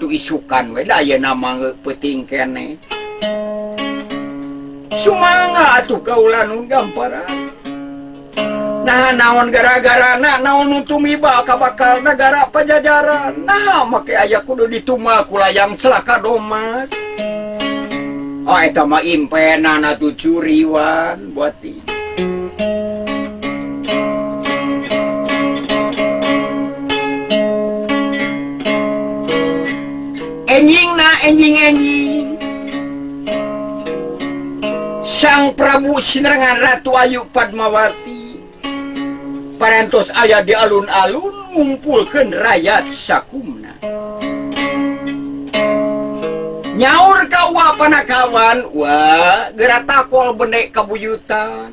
atuh isukan we da ayeuna mah peuting keneh. Sumangga atuh kaula nu gamparan. Nah naon gara-gara naon nu tumiba ka bakal nagara Pajajaran. Nah make aya kudu ditumal ku layang Selaka Domas. Oh eta mah impenan atuh curiwan buati. Enjing Sang Prabu Sinerangan Ratu Ayu Padmawati parantos aya di alun-alun ngumpulkeun rakyat sakumna. Nyaur kawa panakawan, wah geura takol bene kabuyutan.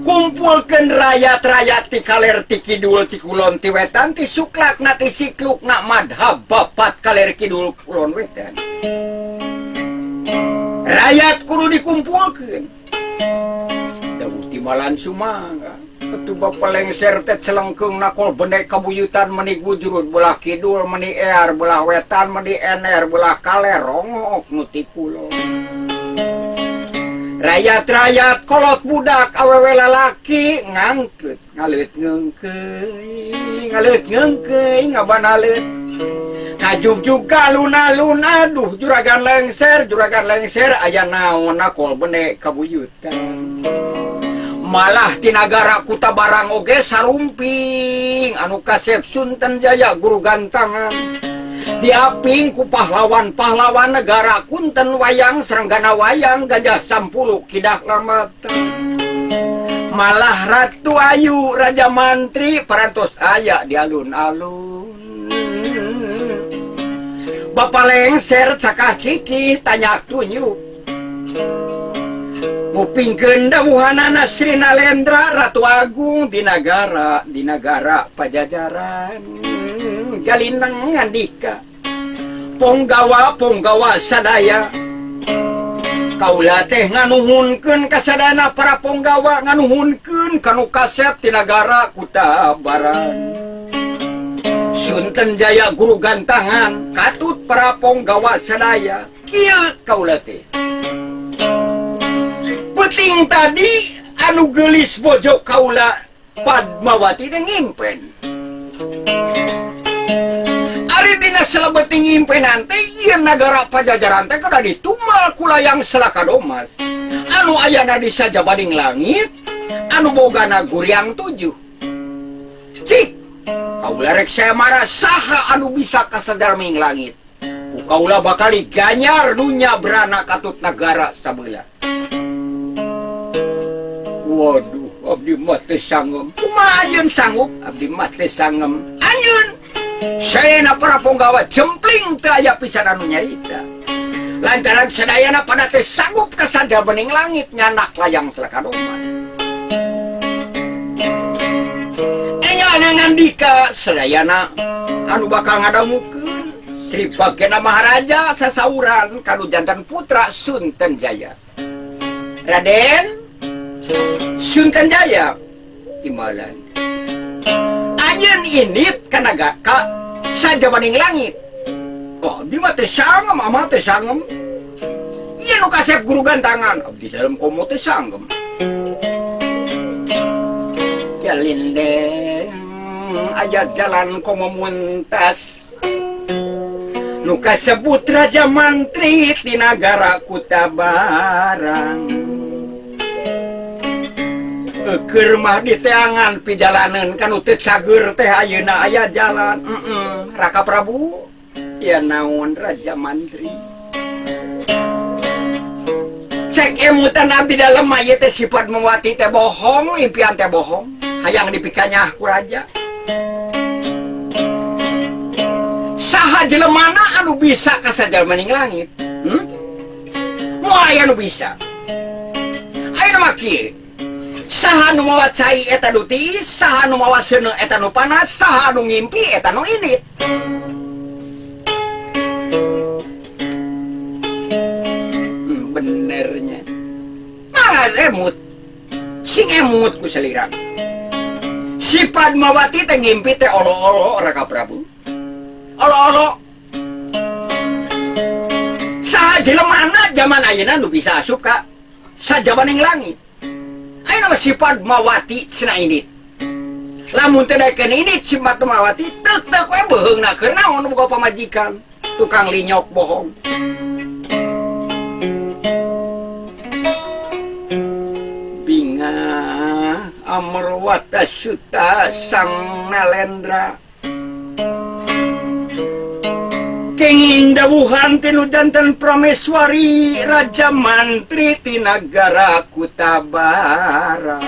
Kumpulkeun rakyat-rakyat ti kaler ti kidul ti kulon ti wetan ti suklakna ti siklukna madhab bapat kaler kidul kulon wetan. Rakyat kudu dikumpulkeun. Dawuh timalan sumangga. Atuh bapalengser teh celengkeung nakol bene kabuyutan meni gujurut belah kidul meni ear belah wetan meni ener belah kaler rongok nu ti kulon. Rakyat-rakyat kolot budak awewe lalaki ngangkeut ngaleut ngeungkeuy ngabanalet kajug-jug alun-alun aduh juragan lengser aya naon nakol bene kabuyutan. Malah ti nagara Kutabarang oge sarumping anu kasep Sunten Jaya Guru Gantangan diaping ku pahlawan-pahlawan negara Kunten wayang Serenggana wayang Gajah Sampulu Kidah Lamata. Malah Ratu Ayu Raja Mantri parantos aya di alun-alun. Bapak lengser cakah cikih tanyak tunyuk ngupingkeun dawuhanana Sri Nalendra Ratu Agung di negara Pajajaran. Galinang ngandika Ponggawa sadaya kaula teh nganuhunkeun kasadana para ponggawa nganuhunkeun kanu kasep ti nagara Kutabarang. Sunten Jaya Guru Gantangan katut para ponggawa sadaya kieu kaula teh. Penting tadi anu geulis bojo kaula Padmawati teh ngimpen. Ari dina salebeuting ngimpenan teh ieu nagara Pajajaran teh kada ditumal ku layang Selaka Domas. Anu ayana di sajabading langit, anu bogana guriang 7. Cik, kaula rek saya marah saha anu bisa kasadarming langit. Ku kaula bakal diganyar dunya berana katut nagara sabeula. Waduh, abdi mah teh sanggem. Kumaha ayeun sanggup? Abdi mah teh sanggem. Anjeun saena para ponggawa jempling teu aya pisan anu nyarita. Lantaran sadayana pada teh sanggup kasaja bening langit nyanak layang Selaka Domas. Enyana ngandika sadayana anu bakal ngadamukeun Sri Bagena Maharaja sasauran kanu jantan putra Sunten Jaya. Raden Sunten Jaya Timbalan anjeun init kanaga ka sajabaning langit. Oh di mah teh sangem amah teh sangem. Ieu nu kasep Guru Gantangan abdi dalam komo teh sangem. Jalindeng aya jalan komo muntas nu kasebut Raja Mantri di nagara Kutabarang. Keur mah di teangan pijalanan kanu teu cager teh ayeuna aya jalan. Raka Prabu ya naon Raja Mantri. Cek emutan abdi dalem ieu teh si Padmawati teh bohong, impian teh bohong. Hayang dipikanyah ku raja. Saha jelemana anu bisa kasajalmaning langit? Moal aya anu bisa. Ayeuna mah kieu. Saha nu mawa cai eta nu tiis, saha nu mawa seuneu eta nu panas, saha nu ngimpi eta nu init. Benernya. Malah emut. Sing emut ku salirang. Si Padmawati teh ngimpi teh olo-olo Raka Prabu. olo-olo sajelemana zaman ayeuna nu bisa asup ka sajabaning langit. Ayeuna si Padmawati cenah ini. Lamun teu daekeun ini si Padmawati teu we beheungna keur naon boga pamajikan tukang linyok bohong. Binga Amarwata Suta Sang Nalendra kenging dawuhan tinu janten Prameswari Raja Mantri ti nagara Kutabaran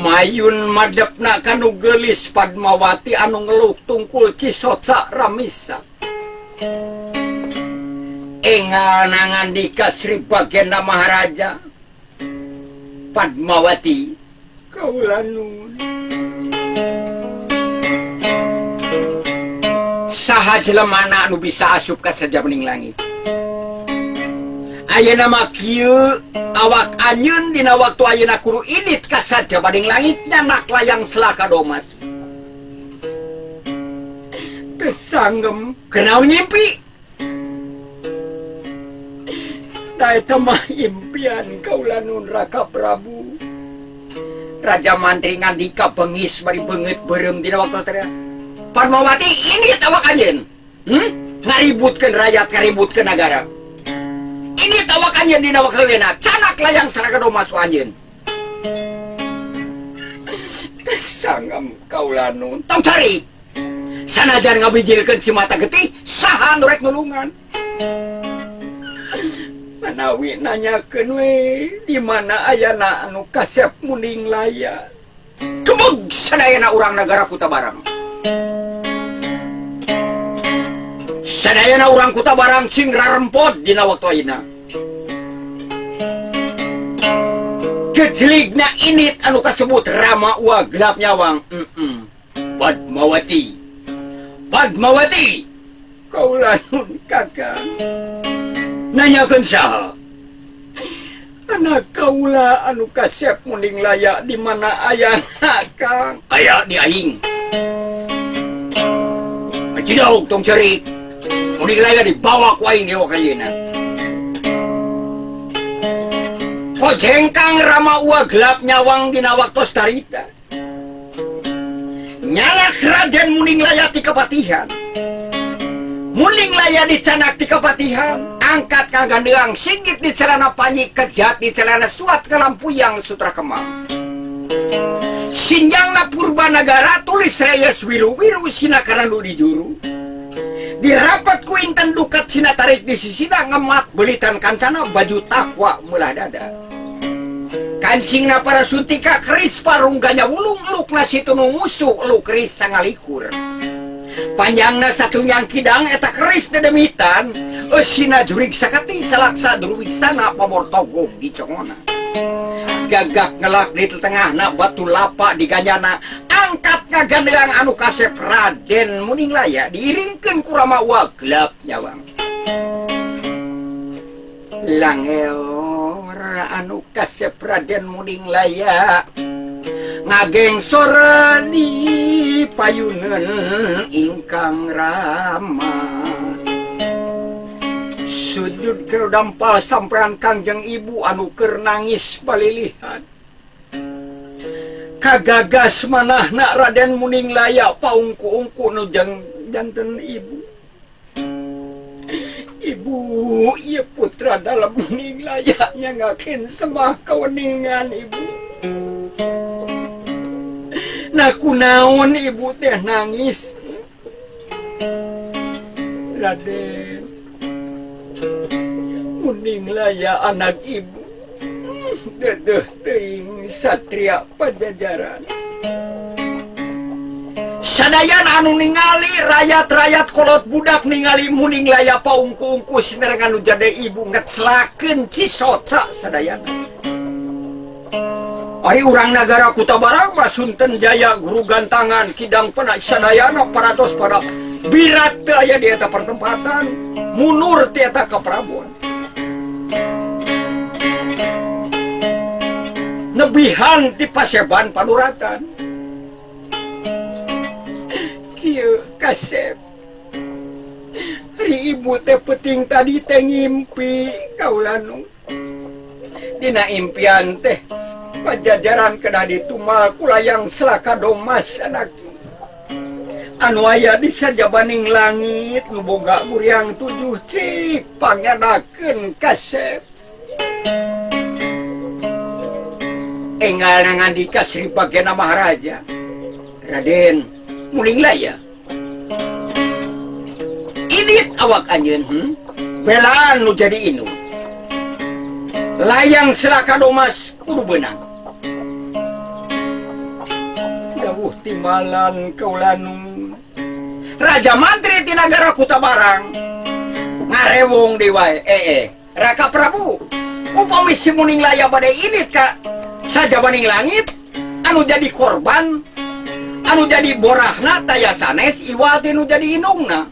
mayun madepna kanu geulis Padmawati anu ngeluk tungkul Cisotsa Ramisa engal nangandika Sri Bagenda Maharaja Padmawati kaula nuwun saha jelemana anu bisa asup ka sajabaning langit. Ayeuna mah kieu awak anjeun dina waktu ayeuna kudu idit ka sajabaning langit nyanak layang selaka domas. Kesanggem kenaon ngimpi. Da eta mah impian kaula nun Raka Prabu. Raja Mantri ngandika bengis bari beungeut beureum dina waktu teh. Padmawati ini tawak anjeun. Ngaributkeun rakyat, ngaributkeun negara. Ini tawak anjeun dina wakaleuna, canak layang salaka domas anjeun. Sanggam kaula nun tong cari. Sanajan ngabijilkeun si mata getih, saha nu rek nulungan. Manawi nanyakeun we di mana ayana anu kasep munding laya. Kebeg sadayana urang nagara Kutabarang. Sadayana urang Kutabarang sing rarempot dina waktu ayeuna. Kejligna init anu kasebut Rama Ua Gelap Nyawang. Padmawati. Padmawati. Kaula nun Kakang. Nanyakeun saha? Anak kaula anu kasep munding laya di mana ayana Kang? Aya di aing. Cidauk tong cerik. Munding laya dibawa ku aing dewa kayeuna. Kojengkang Rama Ua Gelap Nyawang dina waktos tarita. Nyalak Raden munding laya ti kapatihan. Munding laya dicanak ti kapatihan. Angkat kagandeang singgit di celana panyi kejat di celana suat kalampuyang sutra kemang. Sinjangna Purbanagara tulis reyes wiru-wiru sina karandu di juru. Dirapat ku inten dukat sina tarik di sisina ngemat belitan kancana baju takwa mulah dada. Kancingna para suntika keris parungganya wulung luk nasi tunu musuh luk keris sangalikur. Panjangna satu nyang kidang eta keris dedemitan sina jurig sakati salaksa durwiksana pamor togong di congona. Gagak ngelak di tengahna batu lapa di ganyana. Angkat ngagandeang anu kasep Raden munding laya diiringkeun ku Rama Ua Gelap Nyawang. Langeor anu kasep Raden munding laya ngagengsor di payuneun ingkang Rama. Sujud keur dampal sampean Kangjeng Ibu anu keur nangis balilihan. Kagagas manahna Raden munding laya paungku-ungku nu janten Ibu. Ibu, ieu putra dalam munding laya nyangakeun semah kaweningan Ibu. Nah kunaon Ibu teh nangis? Raden munding laya anak Ibu dedeh teuing satria Pajajaran. Sadayana anu ningali rakyat-rakyat kolot budak ningali munding laya paungku-ungku sinerengan nu jade Ibu ngecelakeun Cisotsa sadayana. Ari urang nagara Kutabarang mah Sunten Jaya Guru Gantangan Kidang Penak sadayana paratos pada birat teu aya di eta pertempatan munur ti eta kapraboan. Nebihan ti paseban panuratan. Kasep. Hari ibu teh peting tadi teh ngimpi kaulanu. Dina impian teh pajajaran kedah ditumal kulayang selaka domas anak anu aya di sajabaning langit nu boga muriang 7 cik panganakeun Kasep. Enggal nangandika Sri Bagena Maharaja. Raden, muling laya. Idit awak anjeun, belaan nu jadi inu. Layang selaka domas kudu benang. Dawuh timbalan kaulanu. Raja Mantri ti nagara Kutabarang ngarewong di wae. Raka Prabu, upami si muning laya bade idit ka sajabaning langit anu jadi korban, anu jadi borahna taya sanes Iwati nu jadi indungna.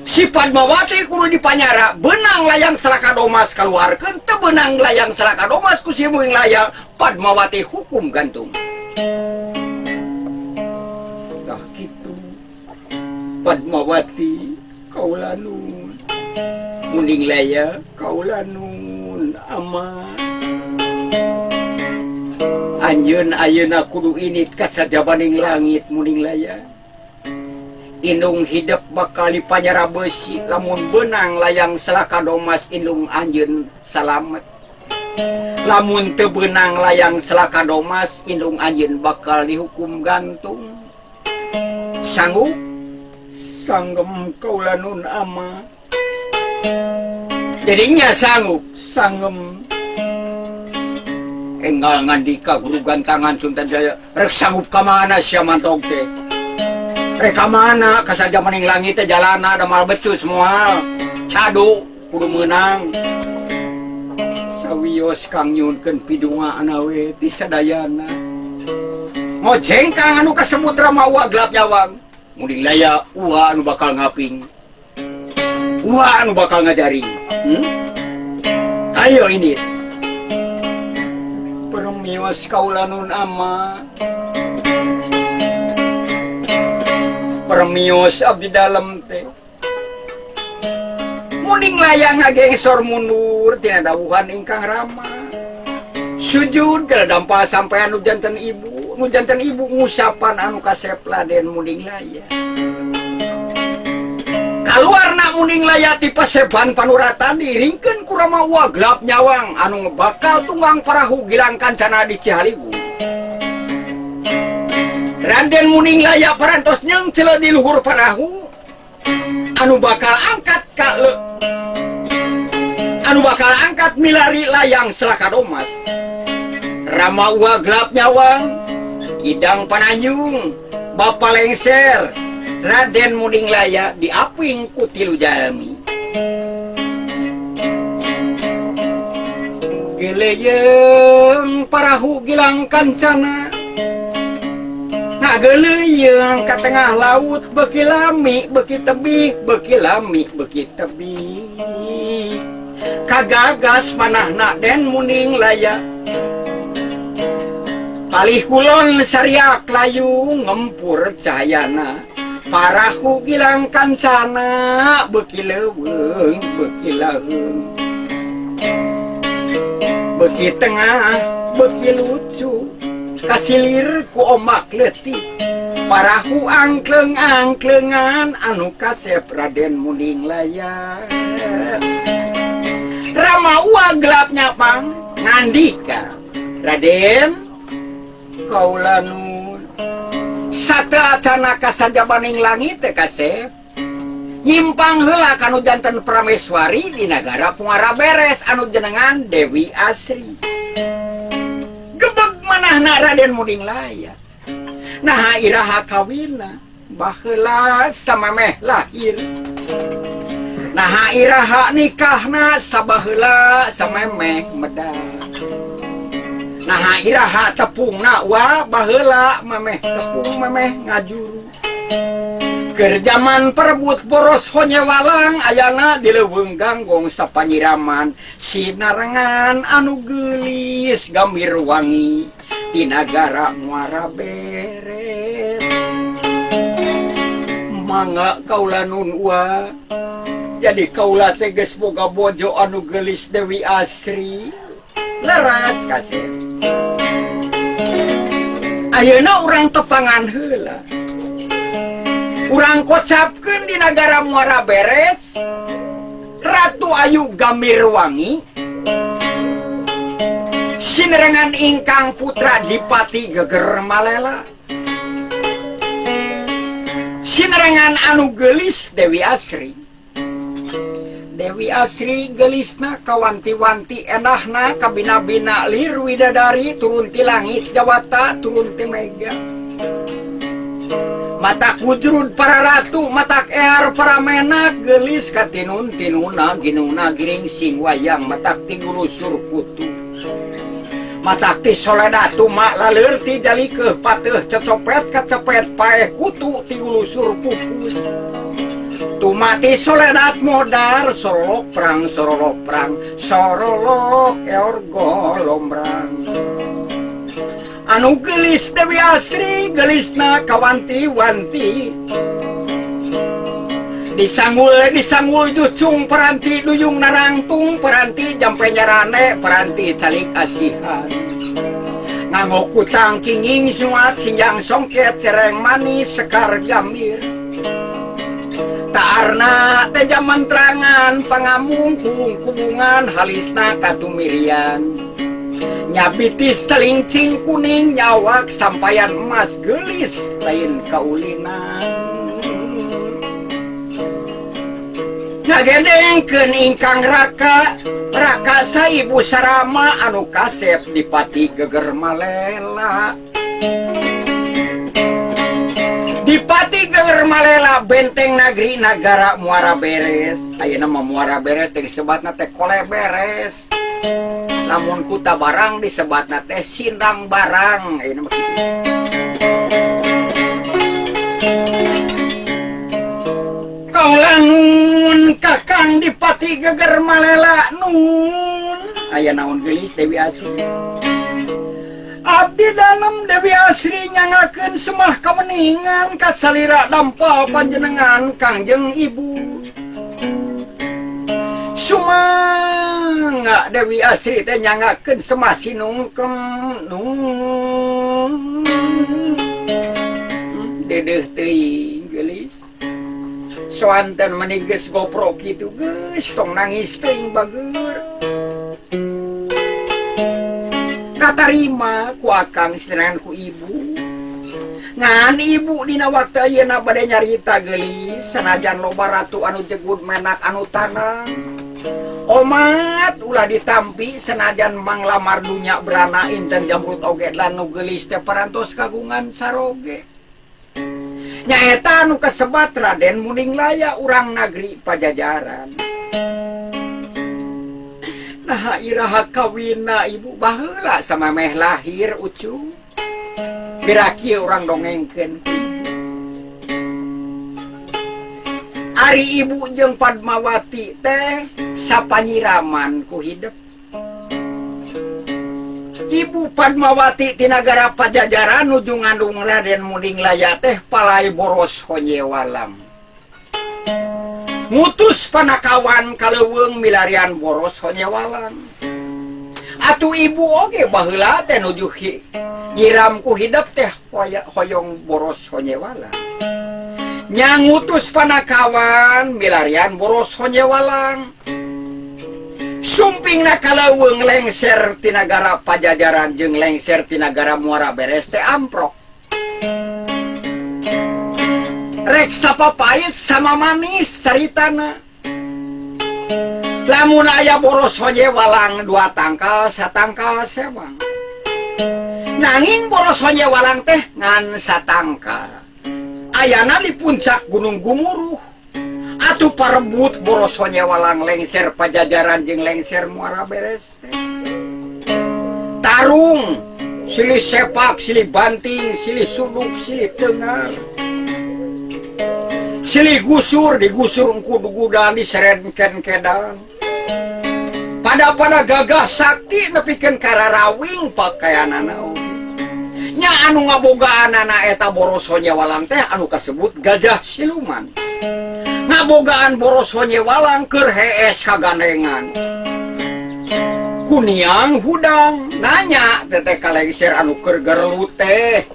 Si Padmawati kudu dipanyara benang layang selaka domas kaluarkeun, teu benang layang selaka domas ku si muing layang Padmawati hukum gantung. Tah kitu Padmawati kaulanun, muning laya kaulanun ama. Anjeun ayeuna kudu init ka sajabaning langit muning laya. Indung hidup bakal dipanyara besi, lamun benang layang selaka domas indung anjeun salamet. Lamun teu benang layang selaka domas indung anjeun bakal dihukum gantung. Sanggup? Sanggem kaulanun ama. Jadinya sanggup, sanggem. Enggal ngandika guru gantangan Suntan Jaya, rek sanggup ka mana sia mantog teh? Reka mana kasaja maning langit teh jalana da mal becus moal. Cadu kudu meunang. Sawios kang nyunkeun pidungaana we ti sadayana. Ngojeng kang anu kasebut Ramawa gelap nyawang. Muning laya uwa anu bakal ngaping. Uwa anu bakal ngajaring. Ayo ini. Permios kaulanun ama. Permios abdi dalam teh. Muning layang ngagengsor mundur tina dawuhan ingkang Rama. Sujud kada dampal sampean nu janten ibu, nu janten ibu ngusapan anu kasep Raden muning laya. Kaluarna muning laya ti paseban panuratan diringkeun ku Ramawa gelap nyawang anu ngebakal tunggang parahu gilang kancana di Cihaliwung. Raden muning laya parantos nyengcele di luhur parahu anu bakal angkat milari layang selaka domas. Ramawa gelap nyawang Kidang Pananjung Bapa lengser Raden muning laya diaping ku tilu jalmi. Geleyeng parahu gilang kancana ngageleuyeng ka tengah laut beuki lami beuki tebih beuki lami beuki tebih. Kagagas manahna Den muning laya. Palih kulon sariak layu ngempur cahayana. Parahu gilang kancana beuki leuweung beuki laheung. Beuki tengah beuki lucu kasilir ku ombak letih. Parahu angkleng-angklengan anu kasep Raden muning laya. Ramawa gelap nyapang ngandika, Raden kaulanun sateacana kasajabaning langit teh kasep nyimpang heula kanu janten Prameswari di nagara Pungara Beres anu jenengan Dewi Asri. Gebeg manahna Raden muning laya. Nah iraha kawinna baheula samemeh lahir. Nah iraha nikahna sabaheula samemeh medal. Nah iraha tepungna wa baheula memeh tepung memeh ngajuru. Kerjaman perebut boros honyewalang ayana di leuweung ganggong sapanyiraman sinarengan anu geulis gambir wangi di nagara Muara Beres. mangga kaula nun wa. Jadi kaula teges boga bojo anu gelis Dewi Asri. Leras kasih. Ayeuna urang tepangan heula. Urang kocapkeun di nagara Muara Beres. Ratu Ayu Gamirwangi sinerengan ingkang putra Dipati Geger Malela sinerengan anu gelis Dewi Asri. Dewi Asri gelisna kawanti-wanti enahna kabina-bina lir widadari turun ti langit Jawata turun ti mega. Matak wujud para ratu, matak ear para menak, gelis katinun-tinuna, ginuna giring sing wayang, matak ti gulusur putu. Matak ti soledatu mak lalir ti jali keh pateh cecopet kacepet paeh kutu ti gulusur pupus. Tumati soledat modar, sorolok perang, sorolok eor golombrang. Anu gelis Dewi Asri gelisna kawanti-wanti disanggul jucung peranti duyung narangtung peranti jampe nyarane peranti calik asihan nganggo kutang kinging suat sinjang songket cereng manis sekar gambir taarna teh jaman terangan pangamung kubung-kubungan halisna katumirian nyabitis telincing kuning nyawak sampayan emas gelis lain kaulinan ngagedengkeun ingkang raka sa ibu Sarama anu kasep Dipati Geger Malela. Dipati Geger Malela benteng negeri nagara Muara Beres. Ayeuna mah Muara Beres teh disebatna teh Kole Beres. Lamun kuta barang disebatna teh Sindang Barang. Ayeuna mah kitu. Kaula nun Kakang Dipati Geger Malela nun. Aya naon gelis Dewi Asri. Abdi dalam Dewi Asri nyangakeun semah kameningan kasalira dampal panjenengan Kangjeng Ibu. Sumangga Dewi Asri teh nyangakeun semah sinungkem nun. Dedeh teuing gelis. Soanten meni geus gopro kitu geus tong nangis teuing bageur. Katarima ku akang serangan ku ibu ngan ibu dina waktu ayeuna bade nyarita gelis sanajan loba ratu anu jegut menak anu tanang omat ulah ditampi senajan manglamar dunya berana inten jamrut oge lan nu gelis teh parantos kagungan saroge nyaeta anu kasebat Raden Muninglaya urang nagri Pajajaran. Nah iraha kawinna ibu baheula sama meh lahir ucu biraki orang dongengkeun ari ibu jeung Padmawati teh sapanyiraman ku hidup. Ibu Padmawati ti nagara Pajajaran nuju ngandung Raden Muninglaya teh palai boros honyewalam ngutus panakawan kaleuweung milarian boros honyewalan. Atuh ibu oge baheula teh nuju nyiram ku hidup teh hoyong boros honyewalan. Nya ngutus panakawan milarian boros honyewalan. Sumpingna kaleuweung lengser ti nagara Pajajaran jeung lengser ti nagara Muara Beres teh amprok. Rek sapapait sama manis caritana. Lamun aya boros honyewalang 2 tangkal satangkal sewang. Nanging boros honyewalang teh ngan satangkal. Ayana di puncak Gunung Gumuruh. Atuh parebut boros honyewalang lengser Pajajaran jeung lengser Muara Beres teh. Tarung, silih sepak, silih banting, silih suduk, silih teungar. Silih gusur digusur kudu-gudan diserenken kedang. Pada gagah sakti nepikeun kararawing pakaianana oge. nya anu ngabogaan anak eta Boroso Nyewalang teh anu kasebut Gajah Siluman. Ngabogaan Boroso Nyewalang keur hees kagandengan. Kuniang hudang nanya teteh kalengser anu keur gerlut teh.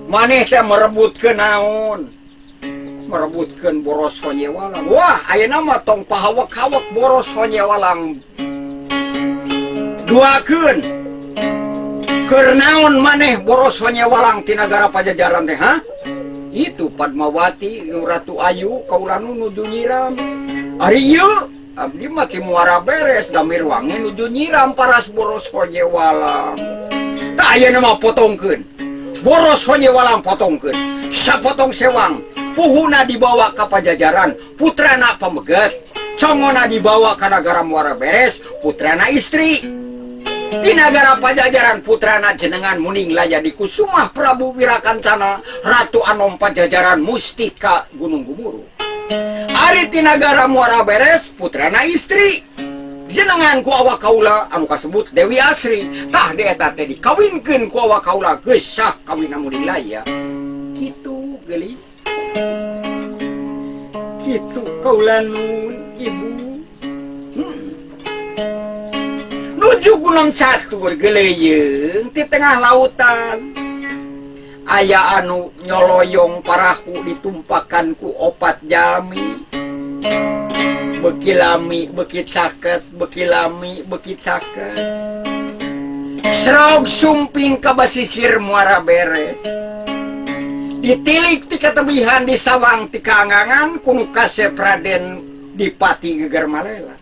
Maneh teh merebutkeun naon? Merebutkeun Boroso Nyewalang. Wah, ayeuna mah tong pahawek-hawek Boroso Nyewalang. Duakeun. Keur naon maneh Boroso Nyewalang ti nagara Pajajaran teh, ha? Itu Padmawati Ratu Ayu kaula nuju nyiram. Ari ieu abdi mah ti muara beres Damir Wangi nuju nyiram paras Boroso Nyewalang. Tah ayeuna mah potongkeun. Boroso Nyewalang potongkeun. Sapotong sewang. Puhuna dibawa ke Pajajaran, putrana pameget. Congona dibawa ke negara Muara Beres, putrana istri. Di negara Pajajaran putrana jenengan Muning Laya di Kusumah Prabu Wirakancana, Ratu Anom Pajajaran Mustika Gunung Gumuru. Ari di negara Muara Beres putrana istri. Jenengan ku awak kaula anu kasebut Dewi Asri. Tah eta teh dikawinkeun ku awak kaula geus sah kawinna Muning Laya. Kitu geulis. Itu kaula nun ibu. Nuju Gunung Catur geleyeung di tengah lautan. Aya anu nyoloyong parahu ditumpakan ku opat jami. Beki lami, beki caket, beki lami, beki caket. Srog sumping ka basisir Muara Beres. Ditilik ti ketebihan di sawang ti kaangangan kunu kasep Raden Dipati Geger Malela.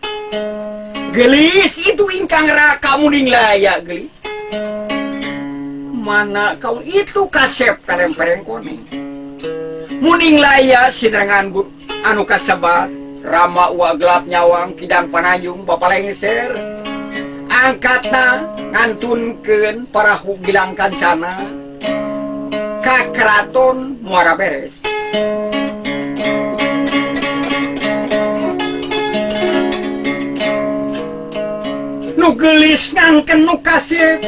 Gelis itu ingkang Raka Muning Laya gelis. Mana kau itu kasep kalempereng koning. Muning Laya sidangan anu kasebat Rama Uwa Gelap Nyawang Kidang Panayung Bapak Lengser. Angkatna ngantunkeun parahu Gilang Kancana ka Keraton Muara Beres. Nu gelis ngangken nu kasep,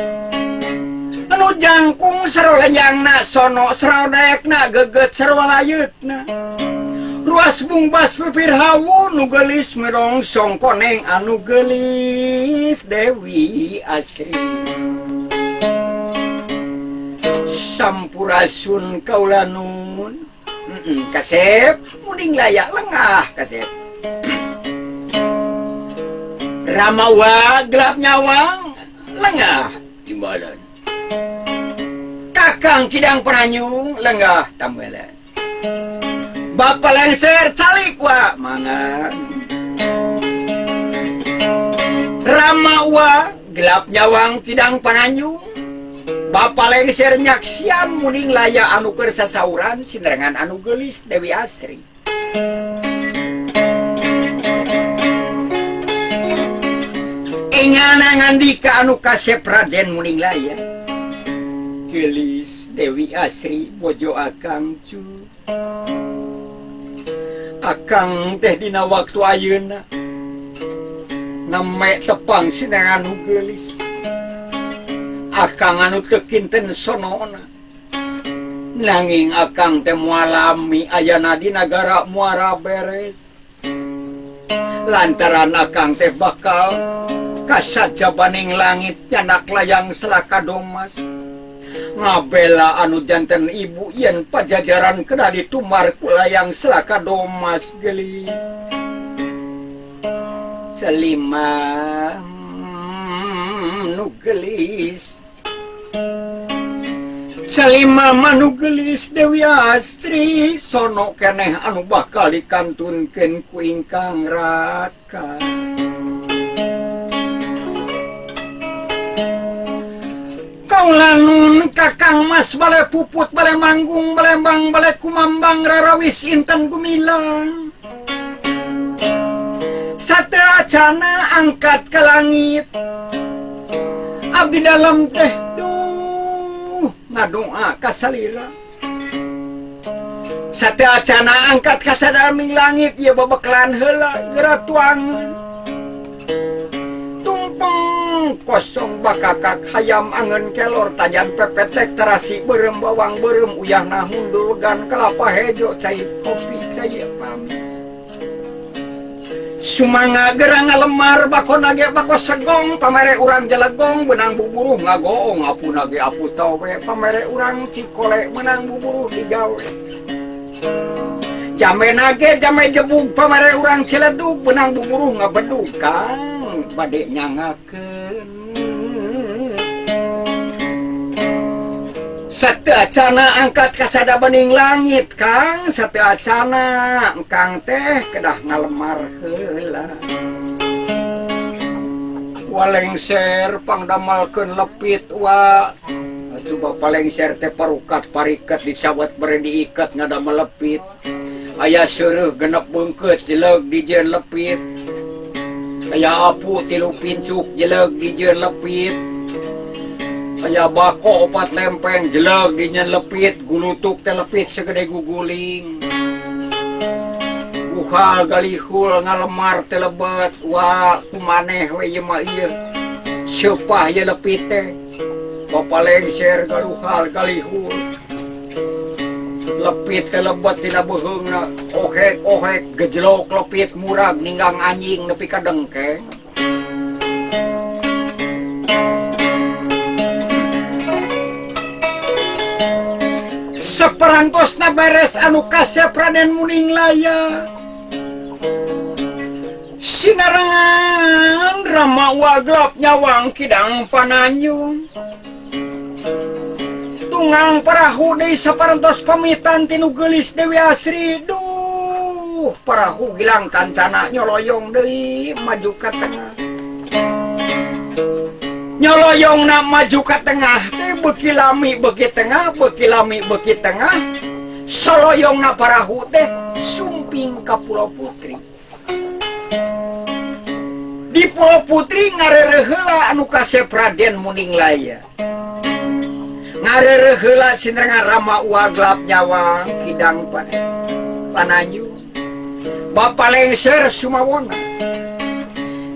anu jangkung sarua lenjangna sono sarua daekna geget sarua layeutna. Ruas bungbas pipir hawu nu gelis merongsong koneng anu gelis Dewi Asri. Sampurasun kaula nun. Kasep Muning Laya lengah kasep. Ramawa Gelap Nyawang lengah timbalan. Kakang Kidang Pananyung lengah tambelan. Bapak Lengser calik wa mangan. Ramawa Gelap Nyawang Kidang Pananyung Bapak Lengser nyaksian Muning Laya anu keur sasauran sinerangan anu gelis Dewi Asri. Ingana ngandika anu kasep Raden Muning Laya. Gelis Dewi Asri bojo akang cu. Akang teh dina waktu ayeuna name tepang sinerangan anu gelis. Akang anu teu kinten sonona. Nanging akang teh mualami ayana di nagara Muara Beres. Lantaran akang teh bakal kasajabaning langit nyanak layang selaka domas. Ngabela anu janten ibu yen Pajajaran kena ditumar ku layang selaka domas gelis. Selima nu gelis. Salima manu gelis Dewi Asri sono keneh anu bakal dikantunkeun ku ingkang Raka. Kaula nun Kakang Mas bale puput bale manggung balembang bale kumambang rarawis inten gumilang. Sate acana angkat ke langit. Abdi dalam teh ngadoa ka salila. Sate acana angkat ka sadaming langit ieu babeklan heula geura tuangeun. Tumpeng kosong bakakak hayam angen kelor tajan pepetek terasi berem bawang berem uyah nahundul gan kelapa hejo cai kopi cai pamis sumanga gerang lemar bako nage bako segong pamere urang jalegong benang buburuh ngagoong apu nage apu tawe pamere urang cikole menang buburuh digawe jame nage jame jebug pamere urang ciledug benang buburuh ngabedug kang bade nyangakeun sate acana angkat kasada bening langit kang sate acana kang teh kedah ngalemar heula walengser pangdamalkeun lepit wa atuh bapak lengser teh parukat pariket dicawat bere diikat ngadamel lepit aya seureuk genep beungkeut jeleg dijieun lepit aya apu 3 pincuk jeleg dijieun lepit aya bako 4 lempeng jeleg dinyen lepit gulutuk teh lepit segede guguling uhal galihul ngalemar teh lebet wa kumaneh we ieu mah ieu seupah ye lepit teh bapa lengser galuhal galihul lepit teh lebet tina beuheungna ohek gejlok lepit murag ninggang anjing nepi ka dengkeng seperantosna beres anu kasep Raden Muninglaya sinarengan Rama Waglap nyawang Kidang Pananjung tunggang perahu deui saparantos pamitan tinu geulis Dewi Asri duh perahu gilang kancana nyoloyong deui maju ka tengah nyoloyongna maju ka tengah teh beuki lami beuki tengah beuki lami beuki tengah soloyongna perahu teh sumping ka Pulau Putri di Pulau Putri ngareureuk heula anu kasep Raden Muninglaya ngareureuk heula sinerengan Rama Waglap nyawang Kidang Pananjung bapa lengser sumawona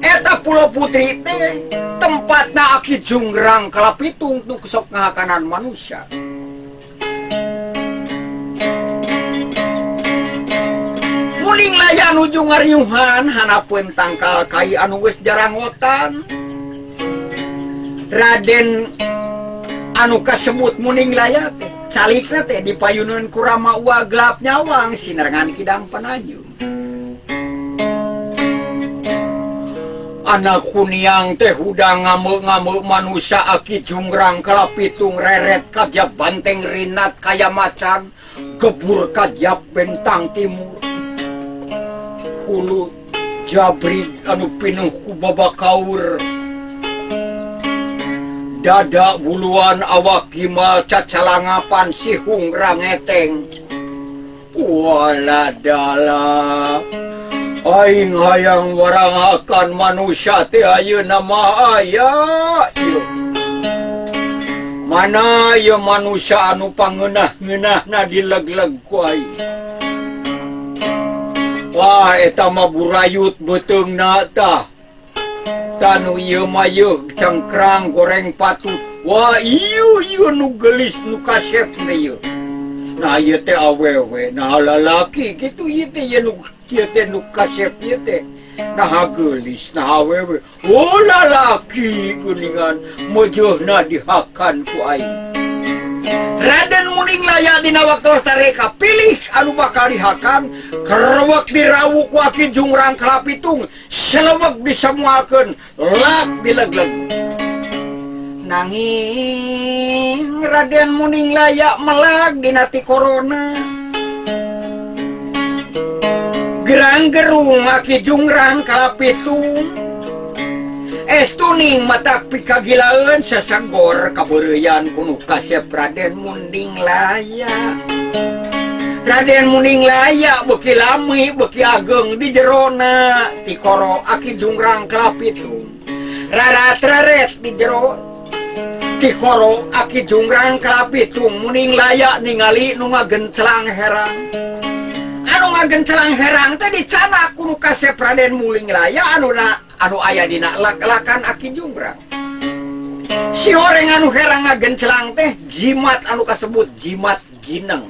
eta Pulau Putri teh tempatna Aki Junggrang kalapitung nu sok ngahakanan manusia Muninglaya nuju ngariuhan hanapeun tangkal kai anu geus jarangotan Raden anu kasebut Muninglaya teh calikna teh dipayuneun ku Rama Waglap nyawang sinerengan Kidang Pananjung anak kuniang teh hudang ngame-ngame manusia Aki Junggrang kalapitung reret kajab banteng rinat kaya macan gebur kajab bentang timur hulu jabrig anu pinuh ku babakaur dada buluan awak gimal cacalangapan sihung rangeteng waladala aing hayang warangakan manusia teh ayeuna mah aya ieu mana ieu manusia anu pangeunah-ngeunahna dileg-leg ku aing wah eta mah burayut beuteungna tah tanu ieu mah ieu cengkrang goreng patut wah ieu nu geulis nu kasepna ieu nah ieu teh awewe nah lalaki kitu ieu teh nu kieu teh nu kasep ieu teh nah geulis nah awewe oh lalaki geuningan meujeunna dihakan ku aing Raden Muninglaya dina waktu sareka pilih anu bakal dihakan kerewek dirawuk ku Aki Junggrang kalapitung selewek disemuakeun lak dileg-leg nanging Raden Muninglaya melag dina ti corona gerang-gerung Aki Junggrang kalapitung estuning matak pikagilaeun sasagor kabeureyan kuno kasep Raden Muninglaya Raden Muninglaya beuki lami beuki ageng di jerona ti koro Aki Junggrang kalapitung rarat-raret di jero ti koro Aki Junggrang kalapitung Muninglaya ningali nu ngagencelang herang anu ngagencelang herang teh dicana kuno kasep Raden Muninglaya anu aya dina lak-lakan Aki Junggrang si horeng anu herang ngagencelang teh jimat anu kasebut jimat gineng.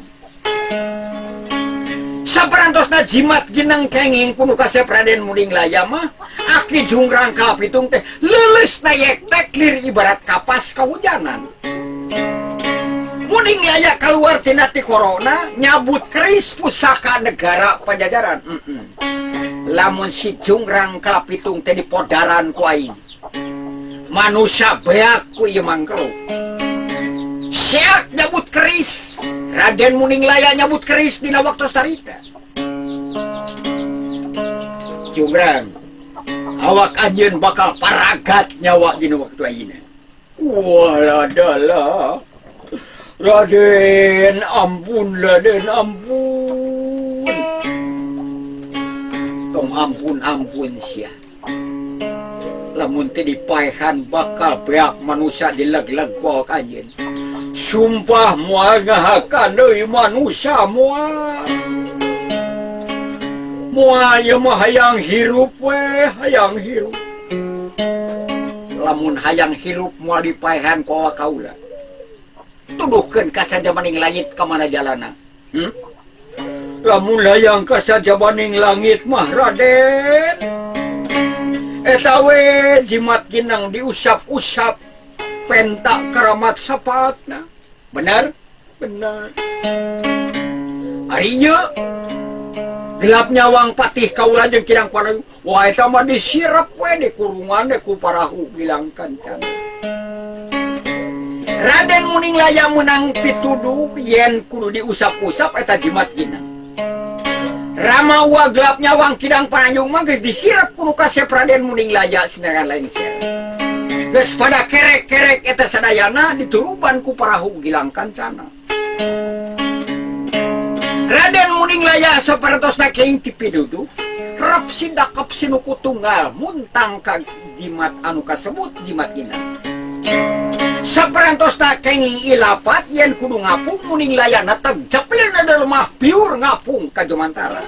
Saperantosna jimat gineng kenging kudu kasep Raden Muning Laya mah aki jungrang kapitung teh leuleus nayek tek lir ibarat kapas kahujanan. Muning Laya keluar tina ti corona nyabut keris pusaka negara Pajajaran. Lamun si jungrang kapitung teh dipodaran ku aing. Manusia beak ku ieu mangkeluk. Siak nyabut keris. Raden Muning Laya nyabut keris dina waktu starita. Jungrang, awak anjeun bakal paragat nyawa dina waktu ayeuna. Walah, Raden, ampun Raden, ampun. Tong ampun sia. Lamun teh dipaehan bakal beak manusia dileg-leg ku awak anjeun. Sumpah moal ngahakan deui manusia moal. Moal ieu mah hayang hirup we, hayang hirup. Lamun hayang hirup moal dipaehan ku awak kaula. Tuduhkeun ka sajabaning langit ka mana jalana? Lamun hayang ka sajabaning langit mah Raden. Eta we jimat ginang diusap-usap pentak keramat sapatna. Benar? Benar. Ari ieu gelap nyawang patih kaula jeung kirang panayu. Wah eta mah disirep we di kurungan ku parahu gilang kancan. Raden Muning Laya menang pituduh yen kudu diusap-usap eta jimat ginang. Rama wa gelap nyawang kidang panayung mah geus disirep kudu kasep Raden Muning Laya sineran lengser. Geus pada kerek-kerek eta sadayana dituruban ku parahu gilang kancana. Raden Muning Laya sapertosna keing ti piduduh rep sidakep sinuku tunggal muntang ka jimat anu kasebut jimat ginang. Saperantosna kenging ilapat yen kudu ngapung Muning Laya teg jepilna dalemah piur ngapung ka Jomantara.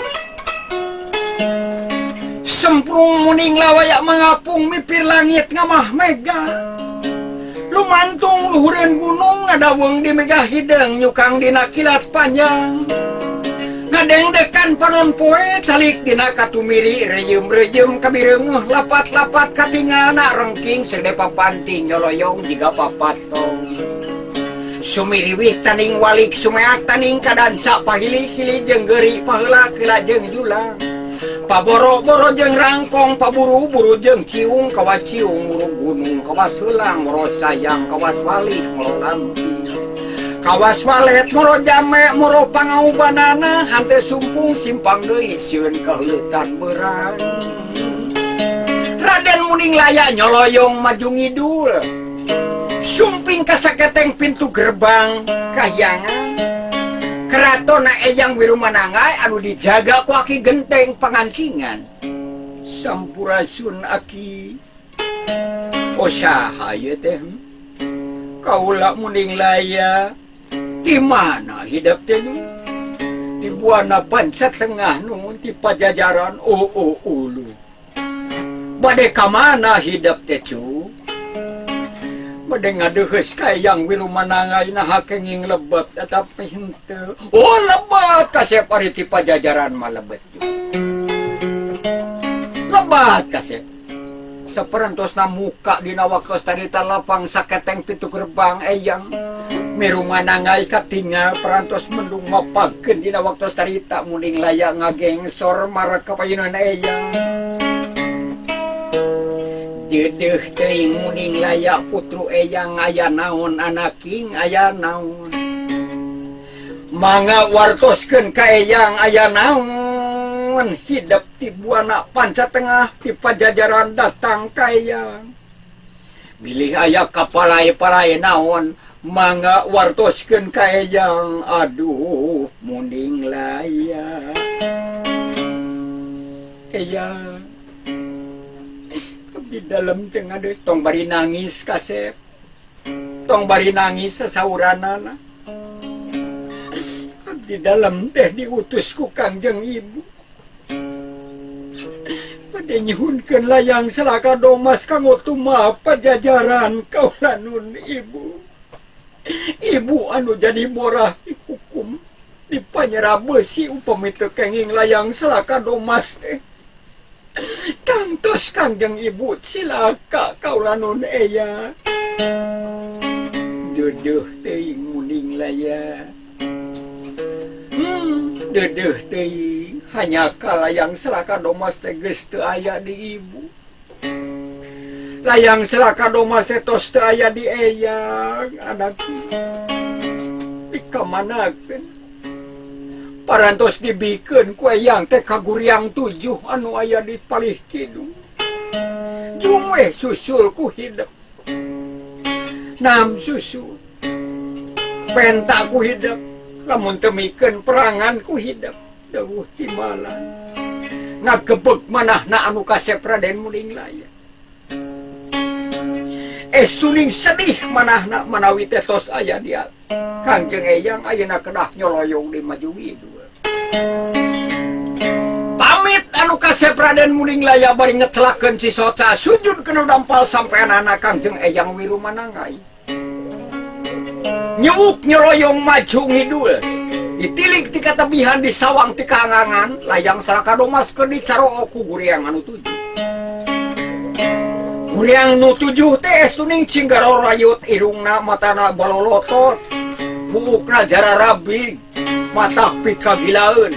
Semprung Muning Laya mangapung mipir langit ngamah mega. Lumantung luhureun gunung ngadawung di mega hideng nyukang dina kilat panjang. Ngadengdekan panon poe calik dina katumiri rejem-rejem kabireungeuh lapat-lapat katinggalna rengking sede papanti nyoloyong jiga papatong. Sumiriwih taning walik sumeak taning kadansa pahili-hili jeung geuri paheula heula jeung julang. Paboro-boro jeung rangkong paburu-buru jeung ciung kawas ciung muru gunung kawas heulang moro sayang kawas walih moro lampi. Kawas walet moro jame moro pangaubanana hante sumpung simpang deui sieun kaheutan beurang. Raden Muning Laya nyoloyong maju ngidul. Sumping ka saketeng pintu gerbang kahyangan. Keratona Eyang Wirumanangay anu dijaga ku aki genteng pangancingan. Sampurasun aki. Osaha ieu teh. Kaula Muning Laya di mana hidup teh nu? Di buana Panca Tengah nu di Pajajaran ulu. Bade ka mana hidup teh cu? Bade ngadeuheus ka Eyang Wirumanangay naha kenging lebet tapi henteu. Oh lebet kasep ari ti Pajajaran mah lebet cu. Lebat kasep. Saperantosna muka dina waktos tarita lapang saketeng pitu gerbang Eyang Wirumanangay katingal perantos mendung mapagkeun dina waktos tarita Muning Laya ngagengsor marek kapayunan Eyang. Dedeuh teuing Muning Laya putru Eyang aya naon anaking aya naon. Mangga wartoskeun ka Eyang aya naon hidup ti buana Panca Tengah ti Pajajaran datang ka Eyang. Bilih aya kapalae-palae naon mangga wartoskeun ka Eyang. Aduh Muning Laya. Eyang di dalam tengah des tong bari nangis kasep. Tong bari nangis sasauranana. Di dalam teh diutus ku Kangjeng Ibu. nyuhunkeun layang Selaka Domas kanggo tumah pajajaran kaula nun ibu. Ibu anu jadi borah dihukum dipanyera besi upami teu kenging layang Selaka Domas teh. Kantos Kangjeng Ibu Cilaka kaula nun eya. Deueuh teuing muning laya. Deueuh teuing hanya layang Selaka Domas teh geus teu aya di ibu. Layang Selaka Domas teh tos teu aya di eyang anak. Dikamanakeun? Parantos dibikeun ku eyang teh ka Guriang 7 anu aya di palih kidung. Jung we susul ku hidup. Nam susul. Penta ku hidup. Lamun teu mikeun perangan ku hidup. Dawuh timalan. Ngagebeg manahna anu kasep Raden Muning Laya. Estuning sedih manahna manawi teh tos aya dia. Kangjeng eyang ayeuna kedah nyoloyong di maju hidup. Pamit anu kasep Raden Muning Laya bari ngecelakeun si Soca sujud kena dampal sampean anak Kangjeng eyang Wiru Manangai. Nyewuk nyoloyong maju ngidul. Ditilik ti katebihan di sawang ti kaangangan layang Selaka Domas keur dicaroo ku Guriang anu 7. Guriang nu 7 teh estuning cinggaro rayut irungna matana balolotot. Buukna jara rabing mata pika gilaeun.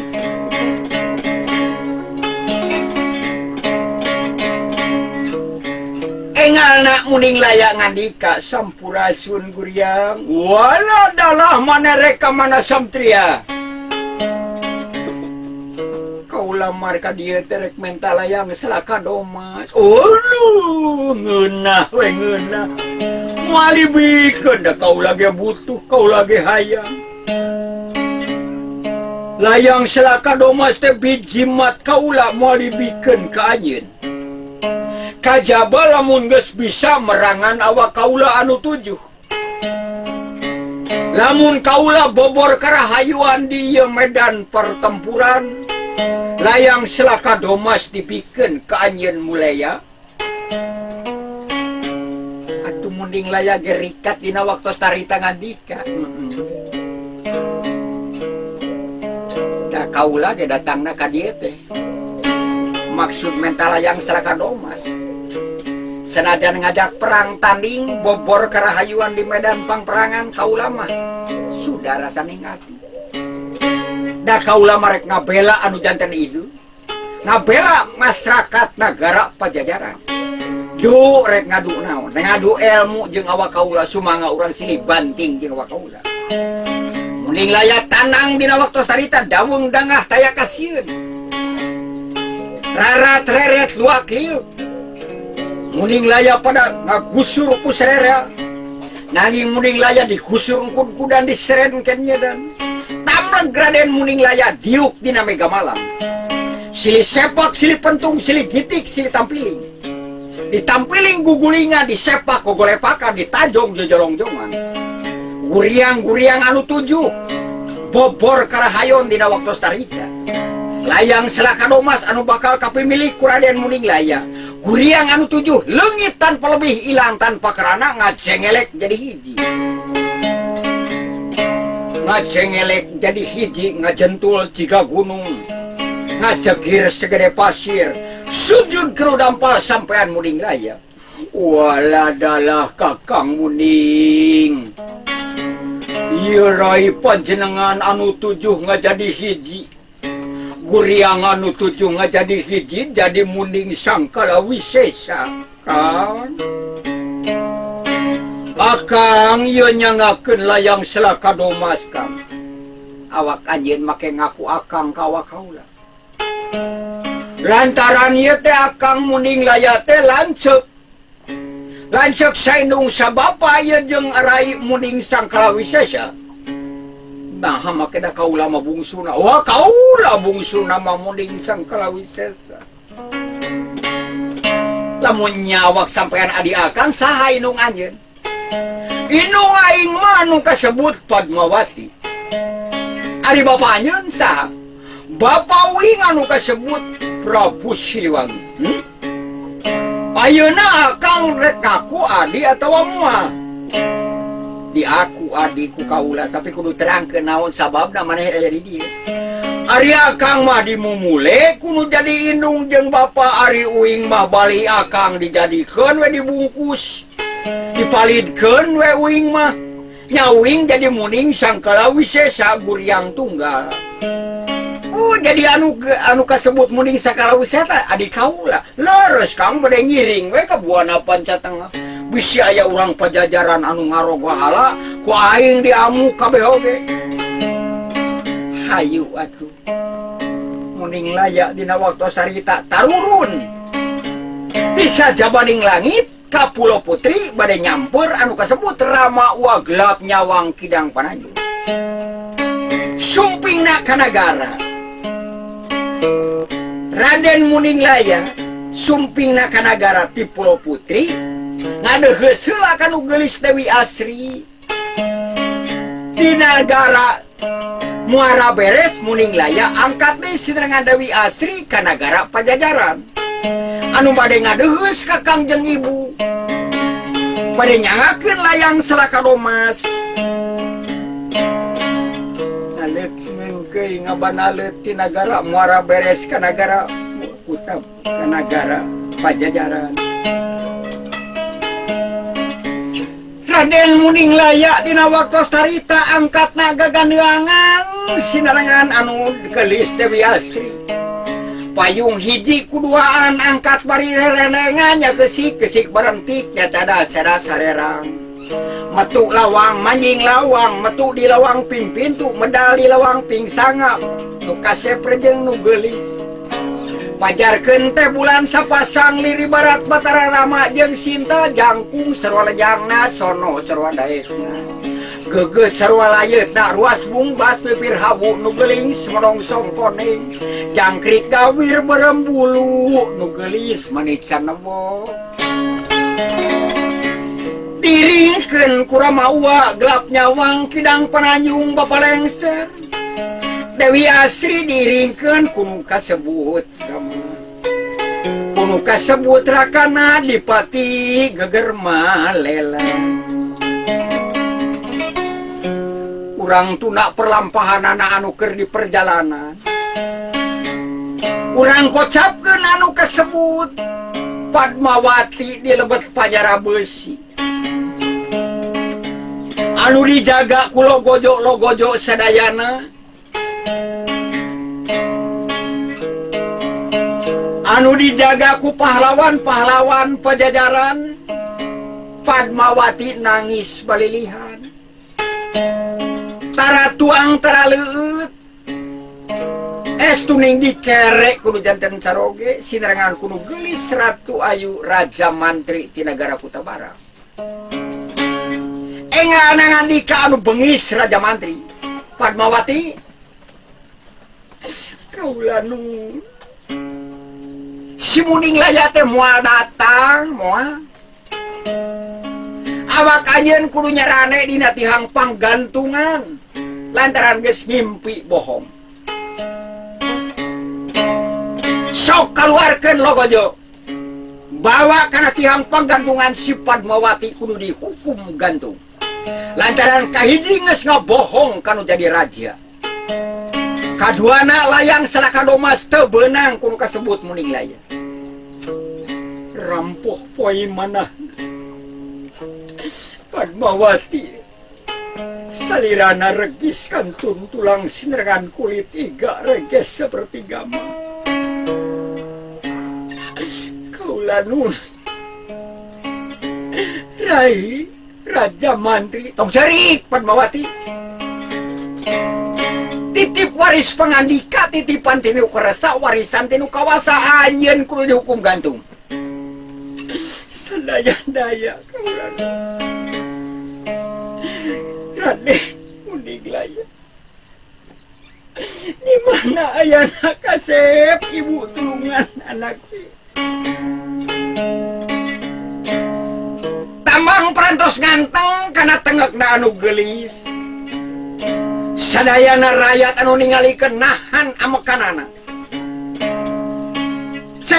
Engalna Muning Laya ngandika sampurasun Guriang. Wala dalah manerek ka mana samtria. Kaula marka dieu teh rek menta layang Selaka Domas. Uluh ngeunah we ngeunah. Moal bikeun da kaula ge butuh, kaula ge hayang. Layang Selaka Domas teh biji mat kaula moal bikeun ka anjeun. Kajaba lamun geus bisa merangan awak kaula anu 7. Lamun kaula bobor karahayuan di ieu medan pertempuran, layang Selaka Domas dipikeun ka anjeun mulaya. Atuh Muning Laya ge rikat dina waktos tarita ngandika. Da kaula ge datangna ka dieu teh. Maksud menta layang Selaka Domas. Senajan ngajak perang tanding bobor karahayuan di medan pangperangan kaula mah sudah rasa ningati. Da kaula marek ngabela anu janten itu, ngabela masyarakat negara Pajajaran. Du rek ngadu naon? Ngadu ilmu jeung awak kaula sumangga urang silih banting jeung awak kaula. Muning Laya tanang dina waktos tarita dawung dangah taya kasieun. Rarat reret luak liuk. Muning Laya pada ngagusur ku serera. Nanging Muning Laya digusur ku kudan diserenkeun nyedan. Tamreg Raden Muning Laya diuk dina mega malam. Silih sepak, silih pentung, silih gitik, silih tampiling. Ditampiling gugulingan, disepak gogolepakan, ditajong jojolong-jongan. Guriang-guriang anu 7 bobor karahayon dina waktos tarita. Layang Selaka Domas anu bakal kapimilik ku Raden Muning Laya. Guriang anu 7 leungit tanpa lebih ilang tanpa kerana ngajengelek jadi hiji. Ngajengelek jadi hiji ngajentul jiga gunung. Ngajegir segede pasir. Sujud kena dampal sampean Muning Laya. Waladalah Kakang Muning. Ieu rai panjenengan anu 7 ngajadi hiji. Guriang anu 7 ngajadi hiji jadi Muning Sangkala Wisesa kan. Akang ieu nyangakeun layang Selaka Domas Kang. Awak anjeun make ngaku akang ka awak kaula. Lantaran ieu teh Akang Muning Laya teh lanceuk. Lanceuk saindung sabapa ieu jeung Rai Muning Sangkala Wisesa. Nah, make da kaula mah bungsuna. Wah, kaula bungsuna mah Muning Sangkala Wisesa. Lamun nyawak sampean adi Akang saha inung anjeun? Inung aing mah anu kasebut Padmawati. Ari bapa anjeun saha? Bapa uing anu kasebut Prabu Siliwangi. ayeuna akang rek ngaku adi atawa moal di aku adiku kaula tapi kudu terangkeun naon sababna maneh aya di dieu. Ari akang mah dimumule kudu jadi indung jeung bapa ari uing mah bali akang dijadikeun we dibungkus dipalidkeun we uing mah nya uing jadi muning sangkala wisesa guriang tunggal. Jadi anu kasebut muning sakala wisata adik kaula leres kang bade ngiring we ka buana panca tengah bisi aya urang pajajaran anu ngarogoh hala ku aing diamu kabeh oge. Hayu atuh muning laya dina waktu sarita tarurun bisa jabaning langit ka Pulau Putri bade nyamper anu kasebut Rama Ua Gelap Nyawang Kidang Pananjung sumpingna ka nagara. Raden Muning Laya sumpingna ka nagara ti Pulau Putri ngadeuheus heula kanu geulis Dewi Asri di nagara Muara Beres. Muning Laya angkat deui sinerangan Dewi Asri ka nagara Pajajaran anu bade ngadeuheus ka Kangjeng Ibu bade nyangakeun layang Salakadomas ngeukeui ngabanalet ti nagara Muara Beres ka nagara Kutab ka nagara Pajajaran. Raden Muning Laya dina waktu starita angkatna gagandeangan sinarangan anu geulis Dewi Asri. Payung hiji kuduaan angkat bari rerenengan nya gesik barentik nya cadas harerang. Metu lawang manjing lawang metu di lawang ping pintu medal di lawang ping sangap nu kasepre jeung nu geulis. Pajarkeun teh bulan sapasang liri barat Batara Rama jeung Sinta jangkung sarua lejangna sono sarua daekna gegeut sarua layeutna ruas bungbas pipir hawu nu geuling semerongsong koneng jangkrik gawir berembulu nu geulis manican nebo diringkeun ku Rama Ua Gelap Nyawang Kidang Pananjung Bapa Lengser. Dewi Asri diringkeun kunu kasebut Rakana Dipati Geger Malela. Urang tuna perlampahanana anu keur di perjalanan urang kocapkeun anu kasebut Padmawati di lebet Pajara Besi anu dijaga ku logojo sadayana anu dijaga ku pahlawan-pahlawan Pajajaran. Padmawati nangis balilihan tara tuang tara leueut estuning dikerek kudu janten saroge sinarangan kudu geulis Ratu Ayu Raja Mantri ti nagara Kutabara. Engan ngandika anu bengis Raja Mantri Padmawati kaula nu si Muning Laya teh moal datang moal awak anjeun kudu nyarane dina tihang panggantungan lantaran geus ngimpi bohong. Sok kaluarkeun logojo bawa kana tihang panggantungan si Padmawati kudu dihukum gantung lantaran kahiji geus ngabohong kanu jadi raja. Kaduana layang Salakadomas teu beunang kudu kasebut Muning Laya. Rampoh poe manah Padmawati salirana regis kantun tulang sinerangan kulit iga reges seperti gama. Kaula nun Rai Raja Mantri tong cerik Padmawati titip waris pangandika titipan tinu kerasa warisan tinu kawasa anjeun kudu dihukum gantung. Sadaya-daya kaula Raden Muning Laya di mana ayana kasep ibu tulungan anaknya tamang perantos nganteng karena tengekna anu geulis sadayana rakyat anu ningalikeun nahan amekanana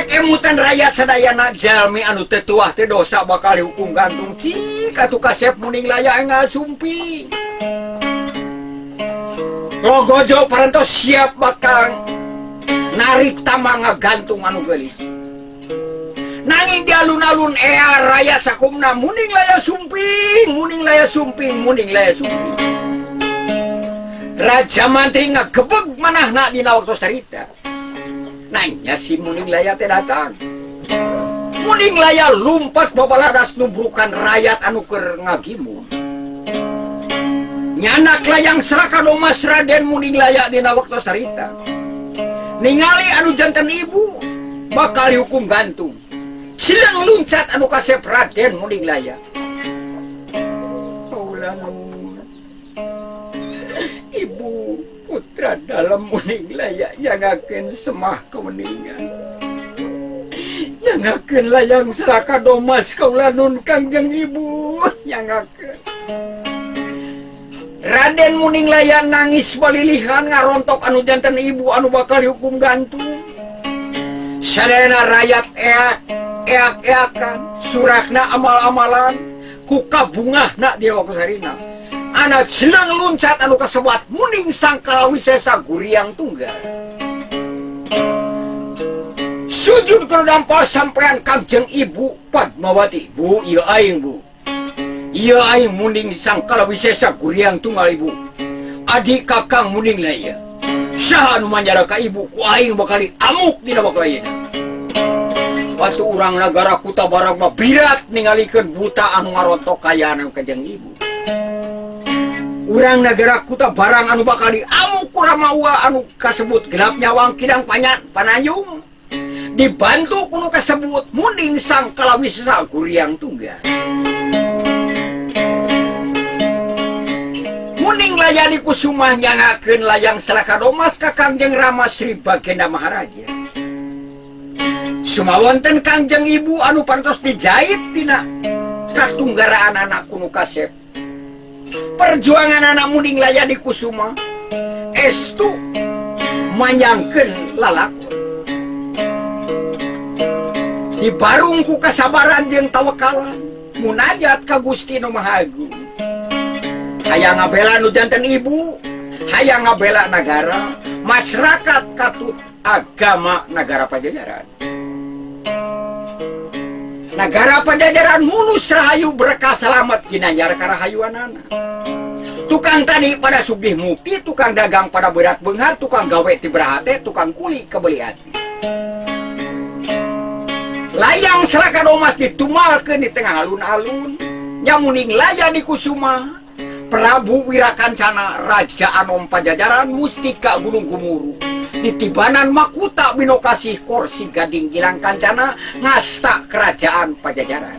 rek emutan rakyat sadayana jalmi anu teu tuah teh dosa bakal dihukum gantung cik atuh kasep muning laya ngasumpi logojo parantos siap bakal narik tamang ngagantung anu geulis nanging di alun-alun ea rakyat sakumna muning laya sumping muning laya sumping muning laya sumping Raja Mantri ngagebeg manahna dina waktu sarita nanya si muning laya teh datang muning laya lumpat babaladas numbrukan rakyat anu keur ngagimun nyanak layang seraka domas Raden muning laya dina waktu sarita ningali anu janten ibu bakal dihukum gantung silang luncat anu kasep Raden muning laya ibu putra dalam muning laya jangakeun semah kemeningan jangakeun layang seraka domas kaulanun kangjeng ibu jangakeun Raden muning laya nangis balilihan ngarontok anu janten ibu anu bakal dihukum gantung sadayana rakyat eak-eakan surakna amal-amalan ku kabungahna di waktu sarina anak silang luncat anu kasebat muning sangkala wisesa guriang tunggal sujud keur dampal sampean kangjeng ibu Padmawati bu ieu aing bu ieu aing muning sangkala wisesa guriang tunggal ibu adik kakang muning laya saha anu manjara ka ibu ku aing bakal amuk dina waktu ayeuna waktu urang nagara kuta barang mah birat ningalikeun buta anu ngarontok kayana kangjeng ibu urang nagara kuta barang anu bakal diamuk ku Ramawa anu kasebut gelap nyawang kidang pananyung dibantu kuno kasebut muning sangkala wisesa guriang tunggal muning laya di kusumah nyangakeun layang selaka domas ka Kangjeng Rama Sri Bagenda Maharaja sumawonten kangjeng ibu anu pantos dijait tina katunggaraan anak kuno kasep perjuangan anak muning laya di kusuma estu manyangkeun lalakon dibarung ku kasabaran jeung tawakalan munajat ka Gusti Nu Maha Agung hayang ngabela nu janten ibu hayang ngabela nagara masyarakat katut agama negara Pajajaran negara Pajajaran mulus rahayu berkah selamat ginanyar karahayuanana tukang tani pada sugih mukti tukang dagang pada berat beunghar tukang gawe ti berhate tukang kuli kebeli hati layang selaka domas ditumalkeun di tengah alun-alun nya muning laya di kusuma Prabu Wirakancana Raja Anom Pajajaran Mustika Gunung Gumuru ditibanan makuta binokasih korsi Gading Gilang Kancana ngasta kerajaan Pajajaran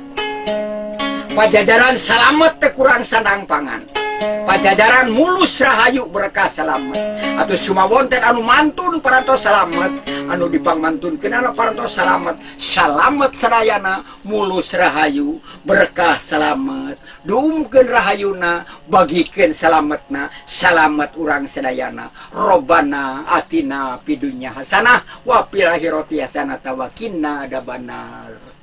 Pajajaran salamet teh kurang sandang pangan Pajajaran mulus rahayu berkah selamat atuh sumawonten anu mantun parantos salamet anu dipangmantunkeun anu parantos salamet salamet sadayana mulus rahayu berkah selamat duumkeun rahayuna bagikeun salametna salamet urang sadayana robana atina pidunya hasanah wa fil akhirati hasanah wa qina adzabannar.